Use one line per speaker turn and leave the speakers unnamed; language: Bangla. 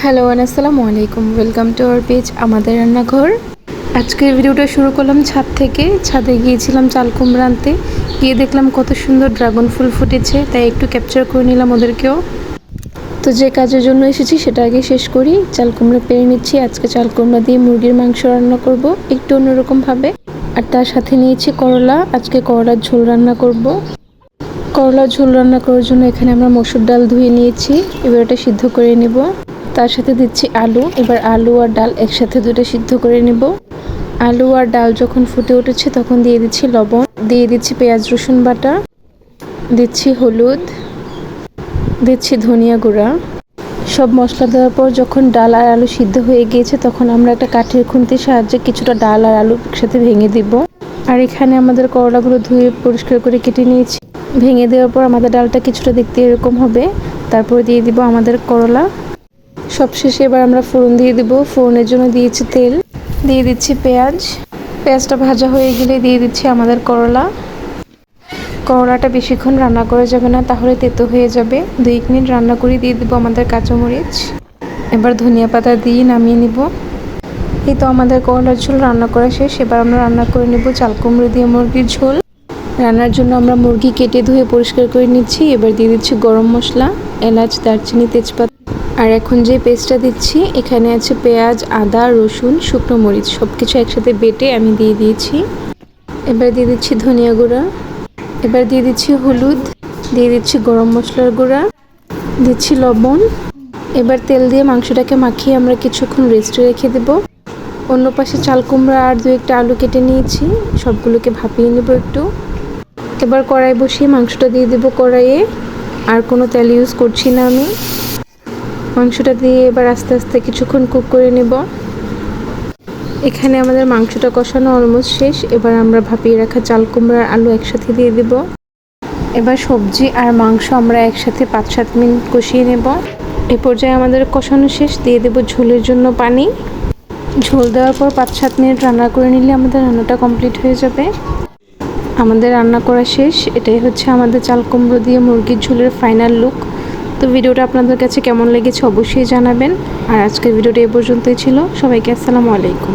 হ্যালো আসসালামু আলাইকুম, ওয়েলকাম টু আওয়ার পেজ আমাদের রান্নাঘর। আজকের ভিডিওটা শুরু করলাম ছাদ থেকে। ছাদে গিয়েছিলাম চাল কুমড়া আনতে, গিয়ে দেখলাম কত সুন্দর ড্রাগন ফুল ফুটেছে, তাই একটু ক্যাপচার করে নিলাম ওদেরকেও। তো যে কাজের জন্য এসেছি সেটা আগে শেষ করি। চাল কুমড়া পেরে নিচ্ছি। আজকে চাল কুমড়া দিয়ে মুরগির মাংস রান্না করব একটু অন্যরকমভাবে। আর তার সাথে নিয়েছি করলা, আজকে করলার ঝোল রান্না করব। করলার ঝোল রান্না করার জন্য এখানে আমরা মসুর ডাল ধুয়ে নিয়েছি, এবার এটা সিদ্ধ করে নেব। তার সাথে দিচ্ছি আলু, এবার আলু আর ডাল একসাথে দুটো সিদ্ধ করে নেব। আলু আর ডাল যখন ফুটে উঠেছে তখন দিয়ে দিচ্ছি লবণ, দিয়ে দিচ্ছি পেঁয়াজ রসুন বাটা, দিচ্ছি হলুদ, দিচ্ছি ধনিয়া গুঁড়া। সব মশলা দেওয়ার পর যখন ডাল আর আলু সিদ্ধ হয়ে গিয়েছে তখন আমরা একটা কাঠের খুন্তির সাহায্যে কিছুটা ডাল আর আলু একসাথে ভেঙে দিব। আর এখানে আমাদের করলাগুলো ধুয়ে পরিষ্কার করে কেটে নিয়েছি। ভেঙে দেওয়ার পর আমাদের ডালটা কিছুটা দেখতে এরকম হবে। তারপর দিয়ে দিব আমাদের করলা। সবশেষে এবার আমরা ফোড়ন দিয়ে দিব। ফোড়নের জন্য দিয়েছি তেল, দিয়ে দিচ্ছি পেঁয়াজ। পেঁয়াজটা ভাজা হয়ে গেলে দিয়ে দিচ্ছি আমাদের করলা। করলাটা বেশিক্ষণ রান্না করা যাবে না, তাহলে তেতো হয়ে যাবে। 2 মিনিট রান্না করে দিয়ে দিব আমাদের কাঁচামরিচ। এবার ধনিয়া পাতা দিয়ে নামিয়ে নিব। এই তো আমাদের করলার ঝোল রান্না করা শেষ। এবার আমরা রান্না করে নেব চাল কুমড়ো দিয়ে মুরগির ঝোল। রান্নার জন্য আমরা মুরগি কেটে ধুয়ে পরিষ্কার করে নিচ্ছি। এবার দিয়ে দিচ্ছি গরম মশলা, এলাচ, দারচিনি, তেজপাতা। আর এখন যে পেস্টটা দিচ্ছি এখানে আছে পেঁয়াজ, আদা, রসুন, শুকনো মরিচ, সব কিছু একসাথে বেটে আমি দিয়ে দিয়েছি। এবার দিয়ে দিচ্ছি ধনিয়া গুঁড়া, এবার দিয়ে দিচ্ছি হলুদ, দিয়ে দিচ্ছি গরম মশলার গুঁড়া, দিচ্ছি লবণ। এবার তেল দিয়ে মাংসটাকে মাখিয়ে আমরা কিছুক্ষণ রেস্টে রেখে দেব। অন্য পাশে চাল কুমড়া আর 2-1টা আলু কেটে নিয়েছি, সবগুলোকে ভাপিয়ে নেব একটু। এবার কড়াই বসিয়ে মাংসটা দিয়ে দেবো কড়াইয়ে। আর কোনো তেল ইউজ করছি না আমি। মাংসটা দিয়ে এবার আস্তে আস্তে কিছুক্ষণ কুক করে নেব। এখানে আমাদের মাংসটা কষানো অলমোস্ট শেষ। এবার আমরা ভাপিয়ে রাখা চাল কুমড়ার আলু একসাথে দিয়ে দেব। এবার সবজি আর মাংস আমরা একসাথে 5-7 মিনিট কষিয়ে নেব। এ পর্যায়ে আমাদের কষানো শেষ, দিয়ে দেব ঝোলের জন্য পানি। ঝোল দেওয়ার পর 5-7 মিনিট রান্না করে নিলে আমাদের রান্নাটা কমপ্লিট হয়ে যাবে। আমাদের রান্না করা শেষ। এটাই হচ্ছে আমাদের চাল কুমড়ো দিয়ে মুরগির ঝোলের ফাইনাল লুক। তো ভিডিওটা আপনাদের কাছে কেমন লেগেছে অবশ্যই জানাবেন। আর আজকের ভিডিওটা এ পর্যন্তই ছিল। সবাইকে আসসালামু আলাইকুম।